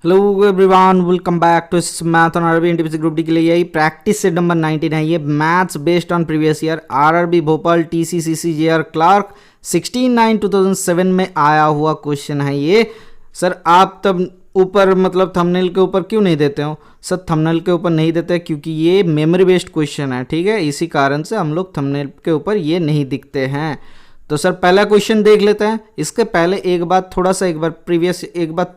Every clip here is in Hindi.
Hello everyone, welcome back to math on RRB NTPC group D के लिए यही प्रैक्टिस सेट नंबर 19 है। ये maths based on previous year RRB Bhopal TCCC JR clerk 16/9/2007 में आया हुआ क्वेश्चन है ये। सर आप तब ऊपर मतलब थंबनेल के ऊपर क्यों नहीं देते हो? सर थंबनेल के ऊपर नहीं देते क्योंकि ये मेमोरी बेस्ड क्वेश्चन है, ठीक है। इसी कारण से हम लोग थंबनेल के ऊपर ये नहीं दिखते हैं। तो सर पहला क्वेश्चन देख लेते हैं। इसके पहले एक बार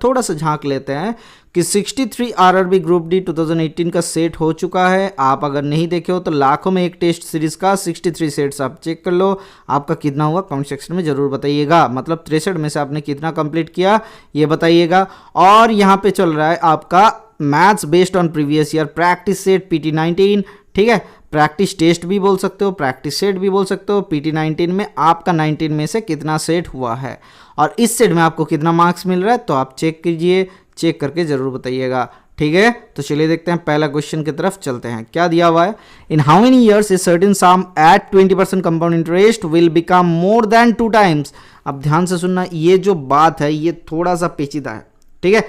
थोड़ा सा झांक लेते हैं कि 63 आरआरबी ग्रुप डी 2018 का सेट हो चुका है। आप अगर नहीं देखे हो तो लाखों में एक टेस्ट सीरीज का 63 सेट्स आप चेक कर लो। आपका कितना हुआ कमेंट सेक्शन में जरूर बताइएगा। मतलब 63 में से आपने कितना कंप्लीट किया ये बताइएगा। और यहाँ पे चल रहा है आपका maths based on previous year practice set PT 19, ठीक है। प्रैक्टिस टेस्ट भी बोल सकते हो, प्रैक्टिस सेट भी बोल सकते हो। PT 19 में आपका 19 में से कितना सेट हुआ है और इस सेट में आपको कितना मार्क्स मिल रहा है तो आप चेक कीजिए, चेक करके जरूर बताइएगा, ठीक है। तो चलिए देखते हैं पहला क्वेश्चन की तरफ चलते हैं। क्या दिया हुआ है? In how many years a certain sum at 20% compound interest will become more than 2 times. अब ध्यान से सुनना, ये जो बात है ये थोड़ा सा पेचीदा है, ठीक है।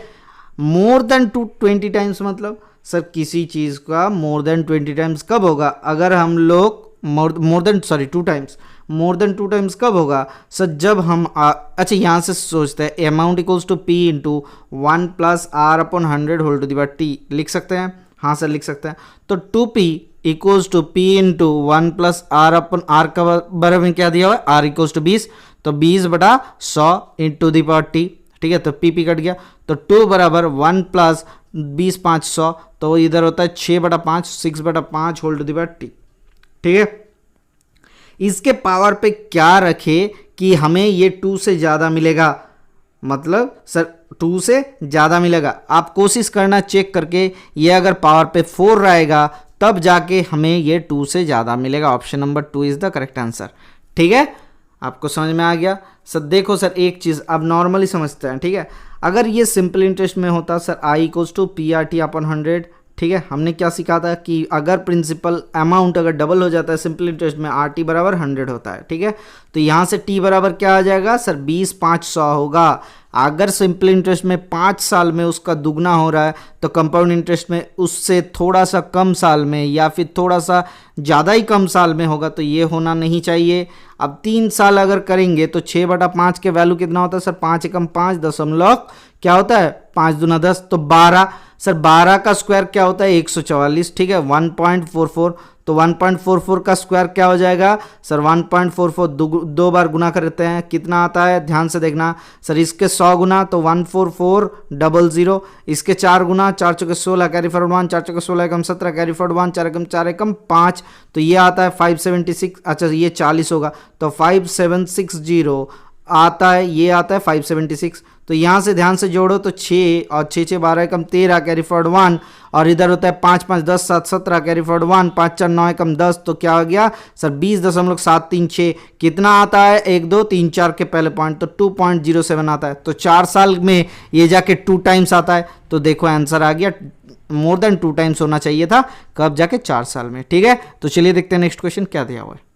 मोर देन 20 टाइम्स मतलब सर किसी चीज का मोर देन 20 टाइम्स कब होगा? अगर हम लोग मोर देन 2 टाइम्स कब होगा सर? जब हम अच्छा यहाँ से सोचते हैं amount equals to P into 1 + R/100 लिख सकते हैं। हाँ सर लिख सकते हैं। तो 2P equals to P into 1 + R/R का बराबर में क्या दिया हुआ है? R इक्वल्स टू 20, तो 20/100 इंटू दी पावर T, ठीक है। तो P कट गया, तो 2 बराबर 1 + 20 5 100, तो इधर होता है 6/5 6/5 whole to the power T, ठीक है। इसके पावर पे क्या रखे कि हमें ये 2 से ज्यादा मिलेगा? मतलब सर 2 से ज्यादा मिलेगा। आप कोशिश करना चेक करके, ये अगर पावर पे 4 रहेगा तब जाके हमें ये 2 से ज्यादा मिलेगा। Option number 2 is the correct answer, ठीक है। आपको समझ में आ गया? सर देखो सर एक चीज अब नॉर्मली समझते हैं, ठीक है। अगर ये सिंपल इंटरेस्ट में होता सर I = PRT/100, ठीक है। हमने क्या सीखा था कि अगर प्रिंसिपल अमाउंट अगर डबल हो जाता है सिंपल इंटरेस्ट में RT बराबर 100 होता है, ठीक है। तो यहाँ से T बराबर क्या आ जाएगा सर? 20 5 100 होगा। अगर सिंपल इंटरेस्ट में 5 साल में उसका दुगना हो रहा है तो कंपाउंड इंटरेस्ट में उससे थोड़ा सा कम साल में या फिर थोड़ा सा ज़्यादा ही कम साल में होगा, तो ये होना नहीं चाहिए। अब 3 साल अगर करेंगे तो 6/5 के वैल्यू कितना होता है सर? 5 × 5 दशमलव क्या होता है? 5 दूना 10, तो 12। सर 12 का स्क्वायर क्या होता है? 144, ठीक है। 1.44, तो 1.44 का स्क्वायर क्या हो जाएगा सर? 1.44 दो बार गुना करते हैं, कितना आता है? ध्यान से देखना सर, इसके 100 गुना तो 14400, इसके 4 गुना 4 × 16 कैरी फॉरवर्ड 1, 4 × 16 = 17 कैरी फॉरवर्ड 1, 4 × 4 = 5, तो ये आता है 576। अच्छा ये 40 होगा तो 5760 आता है, ये आता है 576। तो यहाँ से ध्यान से जोड़ो तो 6 और 6 6 12 = 13 कैरी फॉरवर्ड 1, और इधर होता है 5 5 10 7 17 कैरी फॉरवर्ड 1, 5 4 9 = 10, तो क्या हो गया सर? 20.736। कितना आता है? 1 2 3 4 के पहले पॉइंट, तो 2.07 आता है। तो 4 साल में ये जाके 2 टाइम्स आता है। तो देखो आंसर आ गया, मोर देन 2 टाइम्स होना चाहिए था, कब जाके 4 साल में, ठीक है। तो चलिए देखते हैं नेक्स्ट क्वेश्चन क्या दिया हुआ है।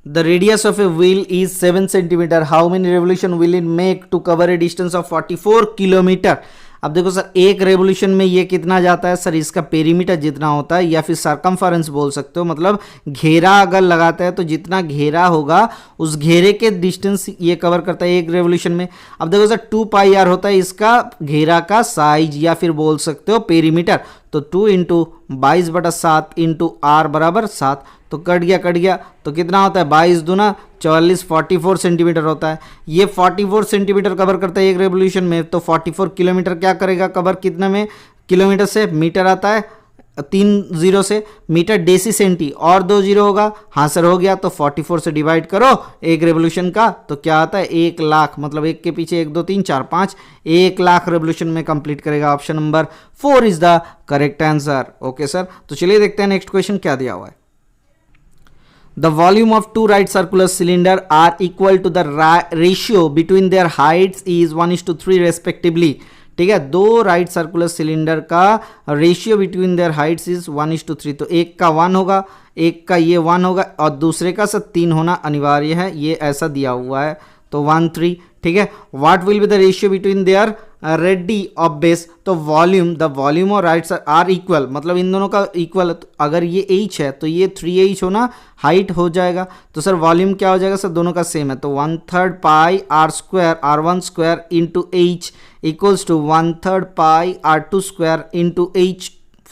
The radius of a wheel is 7 cm. How many revolution will it make to cover a distance of 44 kilometre? अब देखो सर एक रेवोल्यूशन में ये कितना जाता है सर? इसका पेरीमीटर जितना होता है या फिर सरकमफेरेंस बोल सकते हो, मतलब घेरा अगर लगाता है तो जितना घेरा होगा उस घेरे के डिस्टेंस ये कवर करता है एक रेवोल्यूशन में। अब देखो सर 2πr होता है इसका घेरा का साइज या फिर बोल सकते हो पेरीमीटर, तो 2 × 22/7 × r बराबर 7, तो कट गया तो कितना होता है? 22 दूना 44 44 सेंटीमीटर होता है। ये 44 सेंटीमीटर कवर करता है एक रेवोल्यूशन में, तो 44 किलोमीटर क्या करेगा कवर? कितने में? किलोमीटर से मीटर आता है 3 0 से, मीटर डेसी सेंटी और 2 0 होगा। हाँ सर हो गया, तो 44 से डिवाइड करो एक रेवोल्यूशन का, तो क्या आता है? 1 लाख, मतलब एक के पीछे 1 2 3 4 5, 1 लाख रेवोल्यूशन में कंप्लीट करेगा। Option number 4 is the correct answer. Okay sir, तो चलिए देखते हैं नेक्स्ट क्वेश्चन क्या दिया हुआ है। The volume of 2 right circular cylinder are equal to the ratio between their heights is 1:3 respectively, ठीक है। 2 राइट सर्कुलर सिलेंडर का ratio between there Heights is 1:3, तो एक का 1 होगा, एक का ये 1 होगा और दूसरे का सब 3 होना अनिवार्य है, ये ऐसा दिया हुआ है, तो 1 3, ठीक है। What will be the ratio between there ready of base, तो वॉल्यूम, द वॉल्यूम और राइट्स आर इक्वल, मतलब इन दोनों का इक्वल है। तो अगर ये h है तो ये 3h होना हाइट हो जाएगा। तो सर वॉल्यूम क्या हो जाएगा सर, दोनों का सेम है, तो 1/3 pi R square R1 square into h equals to 1/3 pi R2 square into h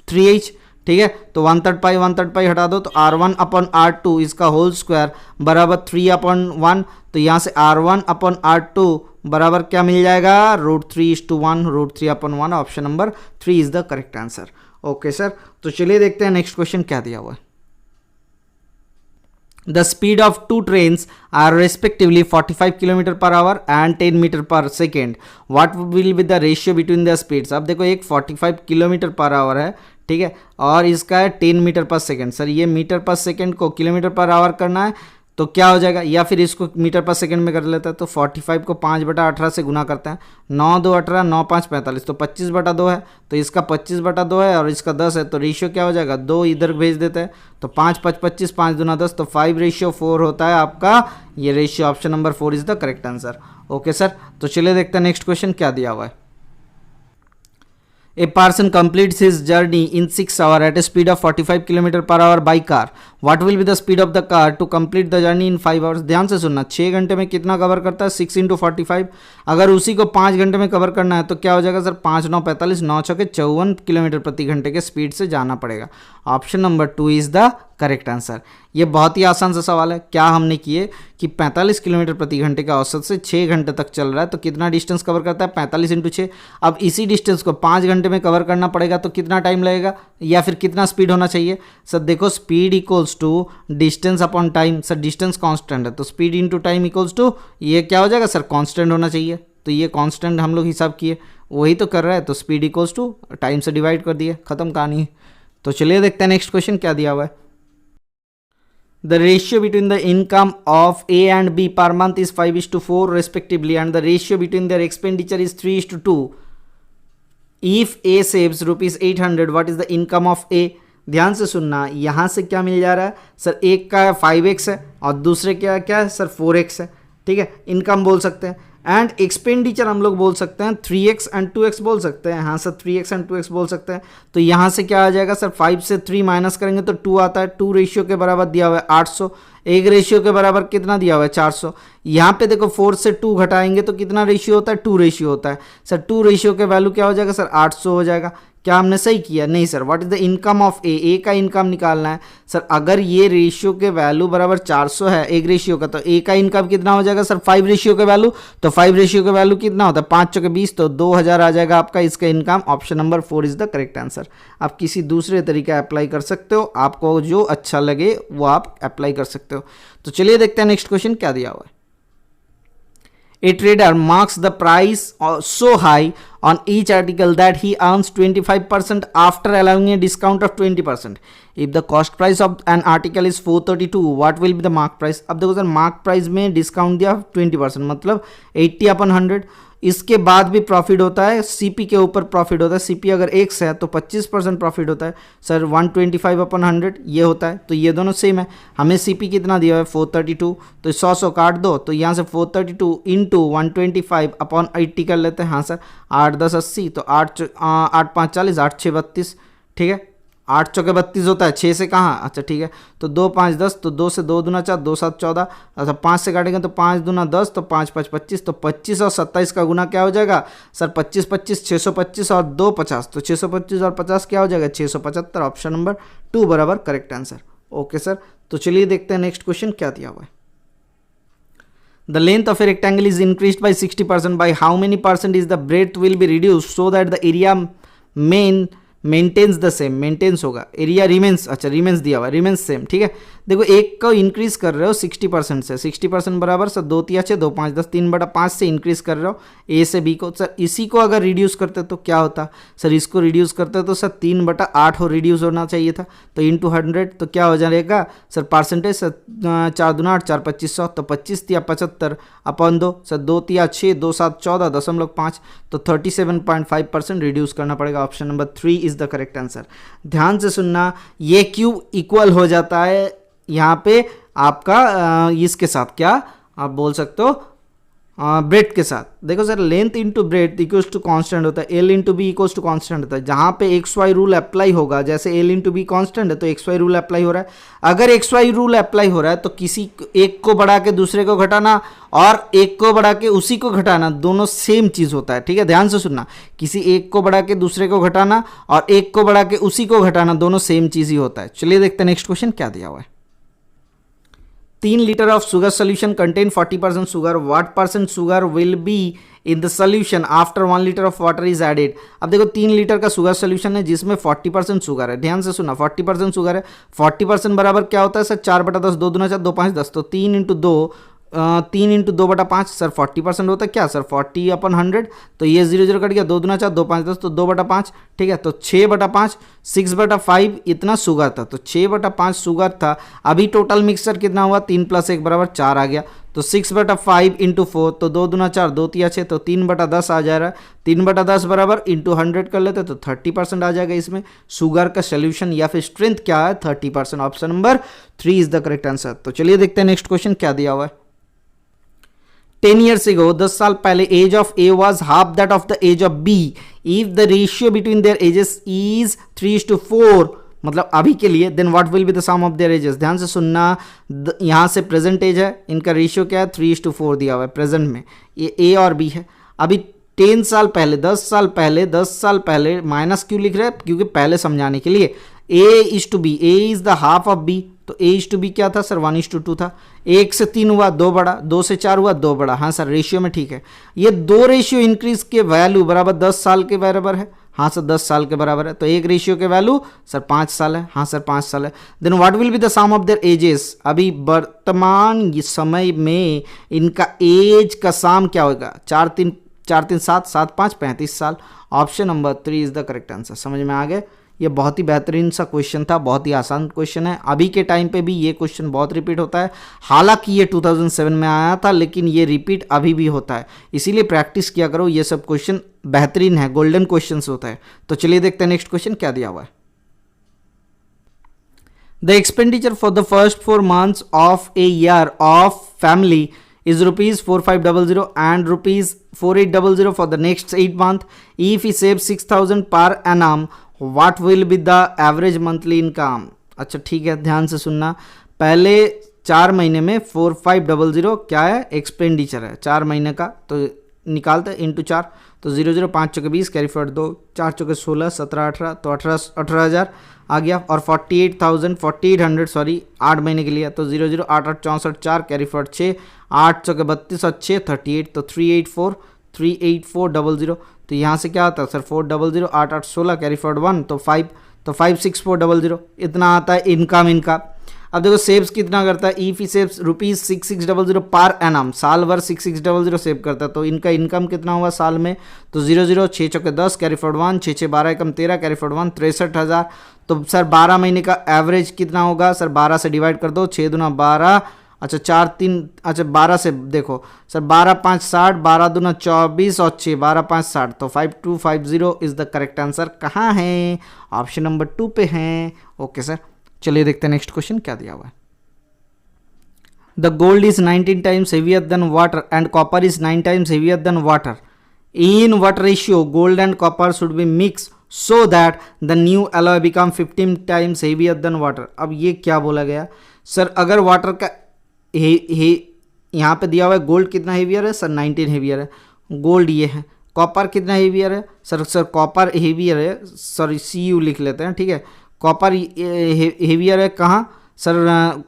3h। ठीक है, तो 1/3 पाई हटा दो तो R1 अपॉन R2 इसका होल स्क्वायर बराबर 3/1। तो यहाँ से R1 अपॉन R2 बराबर क्या मिल जाएगा, √3:1, √3/1। Option number 3 is the correct answer. Okay sir, तो चलिए देखते हैं नेक्स्ट क्वेश्चन क्या दिया हुआ है। The speed of two trains are respectively 45 km per hour and 10 metre पर second. What will be the ratio between the speeds? अब देखो एक 45 किलोमीटर पर आवर है, ठीक है, और इसका है 10 मीटर पर सेकेंड। सर ये मीटर पर सेकेंड को किलोमीटर पर आवर करना है तो क्या हो जाएगा, या फिर इसको मीटर पर सेकंड में कर लेता है तो 45 को 5/18 से गुना करते हैं, 9×2 18, 9×5 45, तो 25/2 है, तो इसका 25/2 है और इसका 10 है, तो रेशियो क्या हो जाएगा, 2 इधर भेज देते हैं, तो 5×5 25, 5×2 10, तो 5:4 होता है आपका ये ratio. Option number 4 is the correct answer. Okay sir, तो चलिए देखते हैं नेक्स्ट क्वेश्चन क्या दिया हुआ है। A person completes his journey in 6 hours at a speed of 45 km per hour by car. What will be the speed of the car to complete the journey in 5 hours? ध्यान से सुनना, 6 घंटे में कितना कवर करता है, 6 × 45। अगर उसी को 5 घंटे में कवर करना है तो क्या हो जाएगा सर, 5×9 45, 9×6 54 किलोमीटर प्रति घंटे के स्पीड से जाना पड़ेगा। Option number 2 is the correct answer. ये बहुत ही आसान सा सवाल है। क्या हमने किए कि 45 किलोमीटर प्रति घंटे का औसत से 6 घंटे तक चल रहा है तो कितना डिस्टेंस कवर करता है, 45 × 6। अब इसी डिस्टेंस को 5 घंटे में कवर करना पड़ेगा तो कितना टाइम लगेगा या फिर कितना स्पीड होना चाहिए। सर देखो, speed equals to distance upon time. Sir distance constant है तो speed into time equals to ये क्या हो जाएगा सर, कांस्टेंट होना चाहिए। तो ये कांस्टेंट हम लोग हिसाब किए, वही तो कर रहा है, तो स्पीड इक्वल्स टू टाइम से डिवाइड कर दिए, खत्म कहानी है। तो चलिए देखते हैं नेक्स्ट क्वेश्चन क्या दिया हुआ है। The ratio between the income of A and B per month is 5:4 respectively and the ratio between their expenditure is 3:2. If A saves ₹800, what is the income of A? ध्यान से सुनना, यहाँ से क्या मिल जा रहा है सर, एक का 5x है और दूसरे क्या क्या है सर 4x है, ठीक है, इनकम बोल सकते हैं। एंड एक्सपेंडिचर हम लोग बोल सकते हैं 3x एंड 2x बोल सकते हैं। हाँ सर 3x एंड 2x बोल सकते हैं। तो यहाँ से क्या आ जाएगा सर, 5 से 3 माइनस करेंगे तो 2 आता है। 2 रेशियो के बराबर दिया हुआ है 800, एक रेशियो के बराबर कितना दिया हुआ है 400। यहाँ पे देखो 4 से 2 घटाएंगे तो कितना रेशियो होता है, 2 रेशियो होता है। सर 2 रेशियो के वैल्यू क्या हो जाएगा सर, 800 हो जाएगा। क्या हमने सही किया, नहीं sir. What is the income of A का इनकम निकालना है सर। अगर ये रेशियो के वैल्यू बराबर 400 है एक रेशियो का, तो ए का इनकम कितना हो जाएगा सर, 5 रेशियो के वैल्यू। तो 5 रेशियो के वैल्यू कितना होता है, 5 × 20, तो 2000 आ जाएगा आपका इसका income. Option number 4 is the correct answer. आप किसी दूसरे तरीका अप्लाई कर सकते हो, आपको जो अच्छा लगे वो आप अप्लाई कर सकते हो। तो चलिए देखते हैं नेक्स्ट क्वेश्चन क्या दिया हुआ है। A trader marks the price so high on each article that he earns 25% after allowing a discount of 20%. If the cost price of an article is 432, what will be the mark price? अब देखो सर, मार्क प्राइस में डिस्काउंट दिया 20%, मतलब 80/100। इसके बाद भी प्रॉफिट होता है, सीपी के ऊपर प्रॉफिट होता है। सीपी अगर x है तो 25% प्रॉफिट होता है सर, 125/100 ये होता है। तो ये दोनों सेम है। हमें सीपी कितना दिया है 432, तो 100 काट दो, तो यहाँ से 432 इंटू 125/80 कर लेते हैं। हाँ सर, 8 10 80, तो 8 5 40, 8 6 32, ठीक है। 8 चौके 32 होता है, 6 से कहाँ, अच्छा ठीक है। तो 2 5 10, तो 2 से 2 दूना 4, 2 7 14, अच्छा 5 से काटेंगे तो 5 दूना 10, तो 5 5 25, तो 25 और 27 का गुना क्या हो जाएगा सर, 25 25 625 और 2 50, तो 625 और 50 क्या हो जाएगा 675। ऑप्शन नंबर 2 बराबर करेक्ट आंसर। ओके सर, तो चलिए देखते हैं नेक्स्ट क्वेश्चन क्या दिया हुआ है। The length of a rectangle is increased by 60%. By how many percent is the breadth will be reduced so that the area maintains the same, maintains होगा, एरिया रिमेंस, अच्छा रिमेंस दिया हुआ, रिमेंस सेम, ठीक है। देखो एक को इंक्रीज कर रहे हो 60% से, 60% बराबर सर 2 3 6 2 5 10, 3/5 से इंक्रीज कर रहे हो ए से बी को। सर इसी को अगर रिड्यूस करते तो क्या होता सर, इसको रिड्यूस करते तो सर 3/8 हो रिड्यूस होना चाहिए था, तो इंटू 100 तो क्या हो जाएगा सर, परसेंटेज सर 4 दूना 8 4 2500, तो 25 × 75/2 सर 2 × 6 2 7 14.5, तो 37.5% रिड्यूस करना पड़ेगा। Option number 3 is the correct answer. ध्यान से सुनना, ये क्यूब इक्वल हो जाता है यहाँ पे आपका इसके साथ, क्या आप बोल सकते हो, ब्रेथ के साथ। देखो सर, length into breadth equals to constant होता है, L into B equals to constant होता है। जहाँ पे एक्स वाई रूल अप्लाई होगा, जैसे एल इंटू बी कांस्टेंट है तो एक्स वाई रूल अप्लाई हो रहा है। अगर एक्स वाई रूल अप्लाई हो रहा है तो किसी एक को बढ़ा के दूसरे को घटाना और एक को बढ़ा के उसी को घटाना, दोनों सेम चीज होता है। ठीक है, ध्यान से सुनना, किसी एक को बढ़ा के दूसरे को घटाना और एक को बढ़ा के उसी को घटाना, दोनों सेम चीज ही होता है। चलिए देखते हैं नेक्स्ट क्वेश्चन क्या दिया हुआ है। 3 litre of sugar solution contain 40% sugar, what percent sugar will be in the solution after 1 litre of water is added. अब देखो 3 लीटर का शुगर सोल्यूशन है जिसमें 40% शुगर है। ध्यान से सुना, 40% शुगर है। 40% बराबर क्या होता है सर, 4/10, 2 दूना 4, 2 5 10, तो 3 इंटू 2/5 सर 40% होता है। क्या सर, 40/100, तो ये 0 0 कट गया, 2 दूना 4, 2 5 10, तो 2/5। ठीक है, तो 6/5, 6/5 इतना शुगर था, तो 6/5 शुगर था। अभी टोटल मिक्सचर कितना हुआ, 3 + 1 = 4 आ गया, तो 6/5 × 4, तो 2 दूना 4, 2 तिया 6, तो 3/10 आ जा रहा है। 3/10 बराबर इंटू 100 कर लेते तो 30% आ जाएगा। इसमें शुगर का सोल्यूशन या फिर स्ट्रेंथ क्या है, 30%। Option number 3 is the correct answer. तो चलिए देखते हैं नेक्स्ट क्वेश्चन क्या दिया हुआ है। 10 years ago, 10 साल पहले, age of A was half that of the age of B if the ratio between their ages is 3:4, मतलब अभी के लिए, then what will be the sum of their ages. ध्यान से सुनना, यहां से प्रेजेंट एज है, इनका रेशियो क्या है, 3:4 दिया हुआ है प्रेजेंट में, ये ए और बी है। अभी 10 साल पहले, 10 साल पहले, 10 साल पहले, माइनस क्यों लिख रहे हैं, क्योंकि पहले समझाने के लिए। A is to B, A is the half of B, तो ए इज टू बी क्या था सर, 1:2 था। 1 से 3 हुआ 2 बड़ा, 2 से 4 हुआ 2 बड़ा। हाँ सर, रेशियो में ठीक है। ये 2 रेशियो इंक्रीज के वैल्यू बराबर 10 साल के बराबर है। हाँ सर, 10 साल के बराबर है, तो एक रेशियो के वैल्यू सर 5 साल है। हाँ सर, 5 साल है। Then what will be the sum of their ages, अभी वर्तमान समय में इनका एज का सम क्या होगा, 4 3 7, 7 5 35 साल। Option number 3 is the correct answer. समझ में आ गए, ये बहुत ही बेहतरीन सा क्वेश्चन था, बहुत ही आसान क्वेश्चन है। अभी के टाइम पे भी ये क्वेश्चन बहुत रिपीट होता है। हालांकि ये 2007 में आया था, लेकिन ये रिपीट अभी भी होता है, इसीलिए प्रैक्टिस किया करो। ये सब क्वेश्चन बेहतरीन है, गोल्डन क्वेश्चन होता है। तो चलिए देखते हैं नेक्स्ट क्वेश्चन क्या दिया हुआ है। The expenditure for the first 4 months of a year of family is ₹4500 and ₹4800 for the next 8 months. If he saves 6000 per annum, what will be the average monthly income? अच्छा ठीक है, ध्यान से सुनना। पहले 4 महीने में 4500 क्या है, एक्सपेंडिचर है 4 महीने का, तो निकालते हैं इंटू 4, तो 0 0 5 चौके 20, कैरी फॉरवर्ड 2, 4 चौके 16, 17 18, तो 18,000 आ गया। और 4800 सॉरी 8 महीने के लिए, तो 0 0 8 8 64 4, कैरी फॉरवर्ड 6, 8 चौके 32 और 6 38, तो 38400। तो यहाँ से क्या आता है सर, 400, 8 8 16, कैरी फॉरवर्ड 1, तो 5, तो 56400 इतना आता है इनकम इनका। अब देखो सेव्स कितना करता है, if he saves ₹6600 per annum, साल भर 6600 सेव करता है, तो इनका इनकम कितना हुआ साल में, तो 0 0 6 चौके 10, कैरी फॉरवर्ड 1, 6 6 12 एकम 13, कैरी फॉरवर्ड 1, 63,000। तो सर 12 महीने का एवरेज कितना होगा सर, 12 से डिवाइड कर दो, 6 दूना 12, अच्छा 4 3, अच्छा 12 से देखो सर, 12 5 60, 12 दूना 24 और 6 12 5 60, तो 5250 इज द करेक्ट आंसर। कहाँ है, ऑप्शन नंबर 2 पे हैं। ओके सर, चलिए देखते हैं नेक्स्ट क्वेश्चन क्या दिया हुआ है। The gold is 19 times heavier than water and copper is 9 times heavier than water. In what ratio gold and copper should be mixed so that the new alloy become 15 times heavier than water? अब ये क्या बोला गया सर, अगर वाटर का यहाँ पे दिया हुआ है गोल्ड कितना हेवियर है सर, 19 हेवियर है, गोल्ड ये है। कॉपर कितना हेवियर है सर कॉपर हेवियर है, सॉरी Cu लिख लेते हैं, ठीक है। कॉपर हेवियर है कहाँ सर,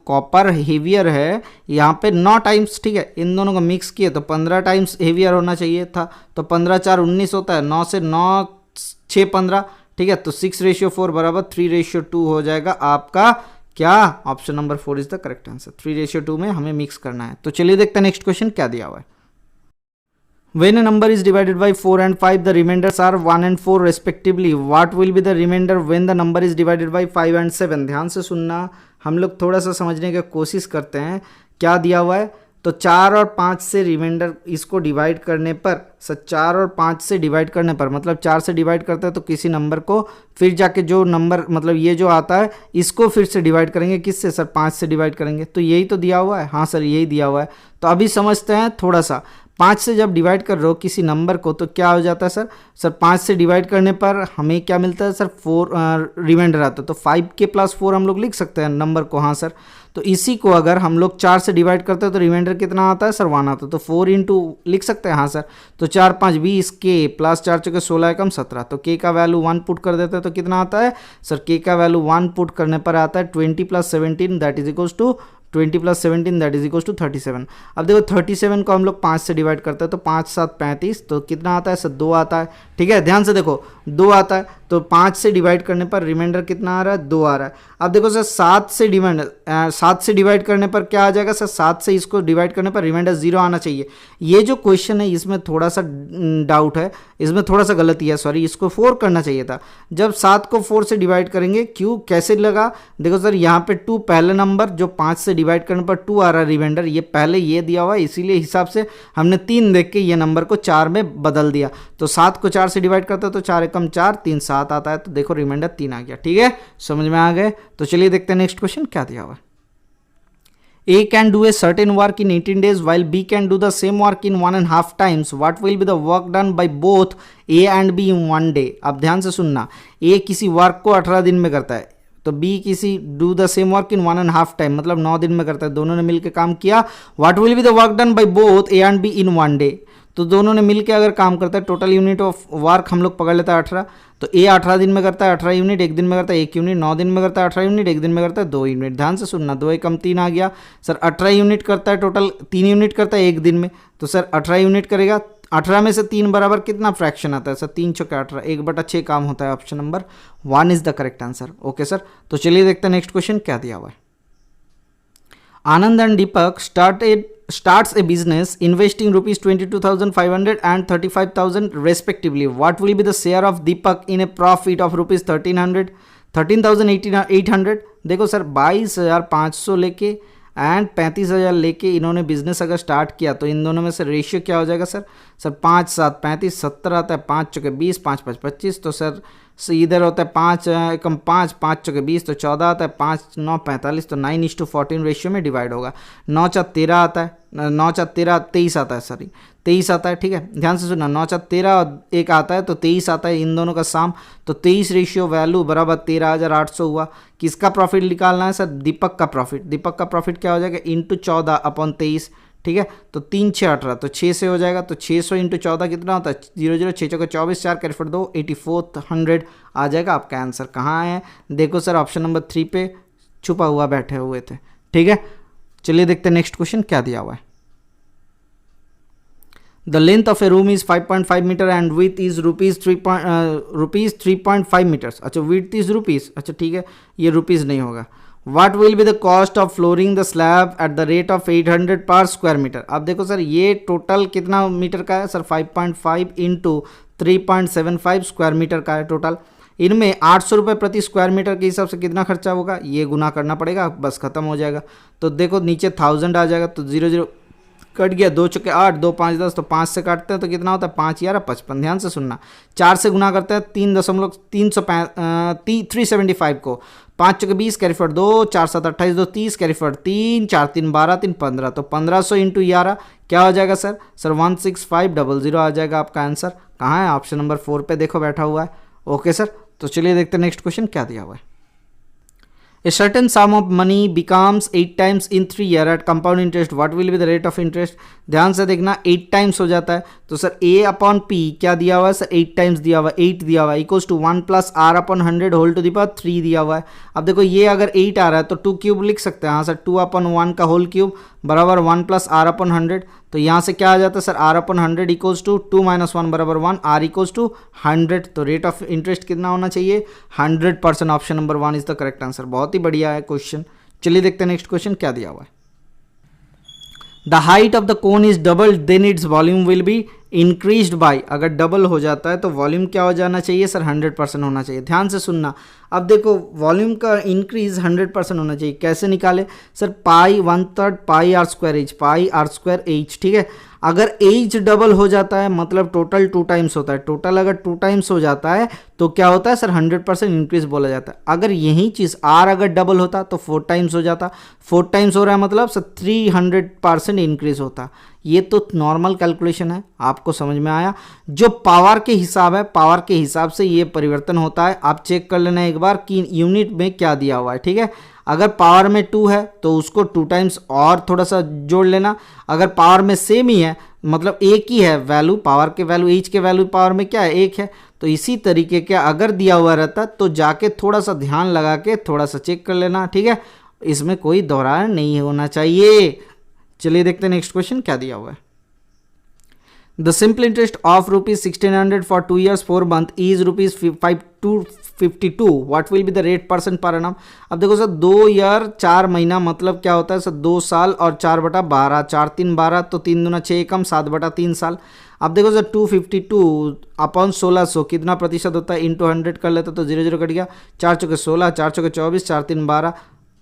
कॉपर हेवियर है यहाँ पे 9 times, ठीक है। इन दोनों को मिक्स किए तो 15 times हेवियर होना चाहिए था, तो 15 4 19 होता है, 9 से 9 6 15, ठीक है। तो 6:4 बराबर 3:2 हो जाएगा आपका क्या, option number 4 is the correct answer. 3:2 में हमें मिक्स करना है। तो चलिए देखते हैं नेक्स्ट क्वेश्चन क्या दिया हुआ है। When a number is divided by 4 and 5, the remainders are 1 and 4 respectively. What will be the remainder when the number is divided by 5 and 7? ध्यान से सुनना, हम लोग थोड़ा सा समझने की कोशिश करते हैं। क्या दिया हुआ है, तो 4 और 5 से रिमाइंडर इसको डिवाइड करने पर सर, 4 और 5 से डिवाइड करने पर, मतलब 4 से डिवाइड करते हैं तो किसी नंबर को, फिर जाके जो नंबर मतलब ये जो आता है इसको फिर से डिवाइड करेंगे, किससे सर, 5 से डिवाइड करेंगे, तो यही तो दिया हुआ है। हाँ सर, यही दिया हुआ है। तो अभी समझते हैं थोड़ा सा, 5 से जब डिवाइड कर रहे हो किसी नंबर को तो क्या हो जाता है सर? सर 5 से डिवाइड करने पर हमें क्या मिलता है सर? 4 रिमाइंडर आता है, तो 5 के प्लस 4 हम लोग लिख सकते हैं नंबर को। हाँ सर, तो इसी को अगर हम लोग 4 से डिवाइड करते हैं तो रिमाइंडर कितना आता है सर? 1 आता है, तो 4 इंटू लिख सकते हैं। हाँ सर, तो 4 5 20 के प्लस 4 चौके 16 एकम 17, तो के का वैल्यू 1 पुट कर देते हैं तो कितना आता है सर? के का वैल्यू 1 पुट करने पर आता है 20 + 17 that is equals to 20 + 17 that is equals to 37। अब देखो 37 को हम लोग 5 से डिवाइड करते हैं तो 5 7 35, तो कितना आता है सर? 2 आता है। ठीक है, ध्यान से देखो 2 आता है, तो 5 से डिवाइड करने पर रिमाइंडर कितना आ रहा है? 2 आ रहा है। अब देखो सर 7 से डिवाइड करने पर क्या आ जाएगा सर? 7 से इसको डिवाइड करने पर रिमाइंडर 0 आना चाहिए। ये जो क्वेश्चन है इसमें थोड़ा सा डाउट है, इसमें थोड़ा सा गलती है, सॉरी, इसको 4 करना चाहिए था। जब 7 को 4 से डिवाइड करेंगे, क्यों, कैसे लगा? देखो सर यहाँ पे 2 पहले नंबर जो 5 से डिवाइड करने पर 2 आ रहा है रिमाइंडर, ये पहले ये दिया हुआ है, इसीलिए हिसाब से हमने 3 देख के ये नंबर को 4 में बदल दिया। तो 7 को 4 से डिवाइड करते हैं तो 4 एकम 4 3 7 आता है, तो देखो रिमाइंडर 3 आ गया। ठीक है, समझ में आ गए? तो चलिए देखते हैं नेक्स्ट क्वेश्चन क्या दिया हुआ है। A can do a certain work in 18 days while B can do the same work in 1.5 times. What will be the work done by both A and B in 1 day? अब ध्यान से सुनना, A किसी वर्क को 18 दिन में करता है, तो B किसी do the same work in 1.5 time, मतलब 9 दिन में करता है। दोनों ने मिलकर काम किया। What will be the work done by both A and B in 1 day? तो दोनों ने मिलकर अगर काम करता है, टोटल यूनिट ऑफ वर्क हम लोग पकड़ लेता है 18, तो A 18 दिन में करता है 18 यूनिट, 1 दिन में करता है 1 यूनिट, 9 दिन में करता है 18 यूनिट, 1 दिन में करता है 2 यूनिट। ध्यान से सुनना, 2 एकम 3 आ गया सर। 18 यूनिट करता है टोटल, 3 यूनिट करता है 1 दिन में, तो सर 18 यूनिट करेगा। 18 में से 3 बराबर कितना फ्रैक्शन आता है सर? 3 चौके 18, 1/6 काम होता है। Option number 1 is the correct answer. Okay sir, तो चलिए देखते हैं नेक्स्ट क्वेश्चन क्या दिया हुआ है। Anand and Deepak starts a business investing rupees 22,500 and 35,000 respectively. What will be the share of Deepak in a profit of rupees 13,800? देखो सर 22,500 लेके एंड 35,000 लेके इन्होंने बिजनेस अगर स्टार्ट किया तो इन दोनों में से रेशियो क्या हो जाएगा सर? सर 5 7 35 70 आता है, 5 चौके 20, 5 5 25, तो सर इधर होता है 5 एकम 5, 5 चौके 20, तो 14 आता है, 5 9 45, तो 9:14 रेशियो में डिवाइड होगा। 9 4 13 आता है, 9 4 13 23 आता है, सॉरी 23 आता है। ठीक है, ध्यान से सुनना, 9 4 13 एक आता है तो 23 आता है, इन दोनों का साम, तो 23 रेशियो वैल्यू बराबर 13,800 हुआ। किसका प्रॉफिट निकालना है सर? दीपक का प्रॉफिट। दीपक का प्रॉफिट क्या हो जाएगा? इंटू 14/23। ठीक है, तो 3 6 18, तो 6 से हो जाएगा, तो 600 इंटू 14 कितना होता है? 0 0 6 चौके 24, 4 कैरी 2 8400 आ जाएगा आपका आंसर। कहाँ है? देखो सर ऑप्शन नंबर 3 पे छुपा हुआ बैठे हुए थे। ठीक है, चलिए देखते हैं नेक्स्ट क्वेश्चन क्या दिया हुआ है। The length of a room is 5.5 meter and width is rupees 3.5 meters. अच्छा, width is rupees, अच्छा ठीक है, ये रुपीज़ नहीं होगा। What will be the cost of flooring the slab at the rate of 800 per square meter? अब देखो सर ये टोटल कितना मीटर का है सर? 5.5 इंटू 3.75 स्क्वायर मीटर का है टोटल। इनमें 800 रुपये प्रति स्क्वायर मीटर के हिसाब से कितना खर्चा होगा? ये गुना करना पड़ेगा, बस खत्म हो जाएगा। तो देखो नीचे 1000 आ जाएगा, तो 0 0 कट गया, 2 चौके 8, 2 5 10, तो 5 से काटते हैं तो कितना होता है? 5 11 55। ध्यान से सुनना, 4 से गुना करते हैं 375 को, 5 चौके 20 कैरी फॉर 2, 4 7 28 2 30 कैरी फॉर 3, 4 3 12 3 15, तो 1500 इंटू 11 क्या हो जाएगा सर? सर 16500 आ जाएगा आपका आंसर। कहाँ है? ऑप्शन नंबर 4 पे देखो बैठा हुआ है। ओके सर, तो चलिए देखते हैं नेक्स्ट क्वेश्चन क्या दिया हुआ है। A certain sum of money becomes 8 times in 3 years at compound interest. What will be the rate of interest? ध्यान से देखना, 8 टाइम्स हो जाता है, तो सर A/P क्या दिया हुआ है सर? 8 टाइम्स दिया हुआ है, 8 दिया हुआ है, equals to 1 + R/100 whole to the power 3 दिया हुआ है। अब देखो ये अगर 8 आ रहा है तो 2 क्यूब लिख सकते हैं। हाँ सर, 2/1 का होल क्यूब बराबर 1 + R/100, तो यहाँ से क्या आ जाता है सर? R/100 इक्वल्स टू 2 - 1 बराबर 1, R इक्वल्स टू 100, तो रेट ऑफ इंटरेस्ट कितना होना चाहिए? 100%। Option number 1 is the correct answer. बहुत ही बढ़िया है क्वेश्चन। चलिए देखते हैं नेक्स्ट क्वेश्चन क्या दिया हुआ है। The height of the cone is double then its volume will be increased by. अगर डबल हो जाता है तो वॉल्यूम क्या हो जाना चाहिए सर? 100% होना चाहिए। ध्यान से सुनना, अब देखो वॉल्यूम का इंक्रीज 100% होना चाहिए। कैसे निकाले सर? पाई 1/3 पाई r² h, पाई r² h। ठीक है, अगर एज डबल हो जाता है मतलब टोटल 2 टाइम्स होता है, टोटल अगर 2 टाइम्स हो जाता है तो क्या होता है सर 100% इंक्रीज बोला जाता है। अगर यही चीज़ आर अगर डबल होता तो 4 टाइम्स हो जाता, 4 टाइम्स हो रहा है मतलब सर 300% इंक्रीज होता। ये तो नॉर्मल कैलकुलेशन है, आपको समझ में आया। जो पावर के हिसाब है, पावर के हिसाब से ये परिवर्तन होता है। आप चेक कर लेना एक बार कि यूनिट में क्या दिया हुआ है, ठीक है। अगर पावर में 2 है तो उसको 2 टाइम्स और थोड़ा सा जोड़ लेना। अगर पावर में सेम ही है मतलब एक ही है वैल्यू, पावर के वैल्यू एच के वैल्यू पावर में क्या है, एक है, तो इसी तरीके के अगर दिया हुआ रहता तो जाके थोड़ा सा ध्यान लगा के थोड़ा सा चेक कर लेना, ठीक है। इसमें कोई दोहरान नहीं होना चाहिए। चलिए देखते हैं नेक्स्ट क्वेश्चन क्या दिया हुआ है। The simple interest of ₹1600 for 2 years 4 month is ₹5252। What will be the rate % पर annum। अब देखो सर 2 ईयर 4 महीना मतलब क्या होता है सर 2 साल और 4/12, 4 3 12 तो 3 दूना 6 कम 7/3 साल। अब देखो सर 252 अपॉन 1600 कितना प्रतिशत होता है, इंटू 100 कर लेते तो 0 0 कट गया, 4 चौके 16, 4 चौके 24, 4 3 12,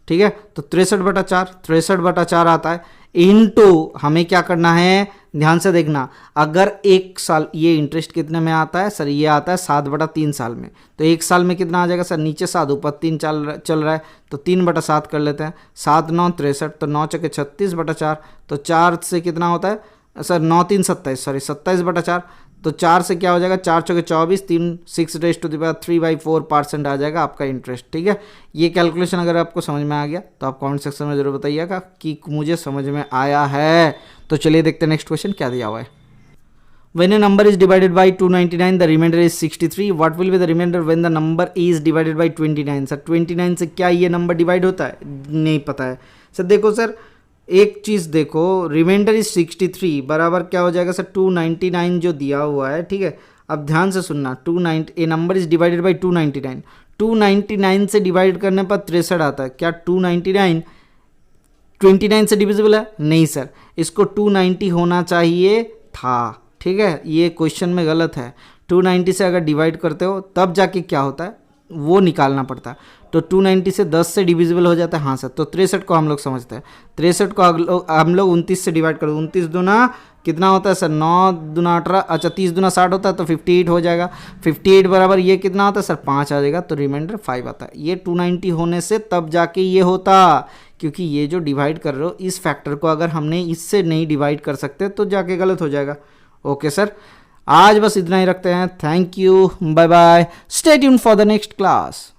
ठीक है, तो 63/4 आता है। इंटू हमें क्या करना है, ध्यान से देखना, अगर 1 साल ये इंटरेस्ट कितने में आता है सर, ये आता है 7/3 साल में, तो 1 साल में कितना आ जाएगा सर, नीचे 7 ऊपर 3 चल रहा है तो 3/7 कर लेते हैं, 7 9 63 तो 9 चौके 36/4, तो 4 से कितना होता है सर 9 3 27, सॉरी 27/4, तो 4 से क्या हो जाएगा, 4 चौके 24, 3 6^3/4% आ जाएगा आपका इंटरेस्ट, ठीक है। ये कैलकुलेशन अगर आपको समझ में आ गया तो आप कमेंट सेक्शन में जरूर बताइएगा कि मुझे समझ में आया है। तो चलिए देखते हैं नेक्स्ट क्वेश्चन क्या दिया हुआ है। When a number is divided by 299, the remainder is 63. What will be the remainder when the number is divided by 29? Sir 29 से क्या ये नंबर डिवाइड होता है, नहीं पता है सर। देखो सर एक चीज़ देखो, रिमाइंडर इज 63 बराबर क्या हो जाएगा सर 299 जो दिया हुआ है, ठीक है। अब ध्यान से सुनना, 290 ए नंबर इज डिवाइडेड बाई 299, 299 से डिवाइड करने पर 63 आता है। क्या 299 29 से डिविजिबल है, नहीं सर, इसको 290 होना चाहिए था, ठीक है। ये क्वेश्चन में गलत है, 290 से अगर डिवाइड करते हो तब जाके क्या होता है वो निकालना पड़ता है। तो 290 से 10 से डिविजिबल हो जाता है, हाँ सर। तो 63 को हम लोग समझते हैं, 63 को हम लोग 29 से डिवाइड करो, 29 दूना कितना होता है सर 9 दूना 18, अच्छा 30 दूना 60 होता है तो 58 हो जाएगा, 58 बराबर ये कितना होता है सर 5 आ जाएगा, तो रिमाइंडर 5 आता है। ये 290 होने से तब जाके ये होता, क्योंकि ये जो डिवाइड कर रहे हो इस फैक्टर को अगर हमने इससे नहीं डिवाइड कर सकते तो जाके गलत हो जाएगा। ओके सर, आज बस इतना ही रखते हैं। Thank you, bye bye, stay tuned for the next class.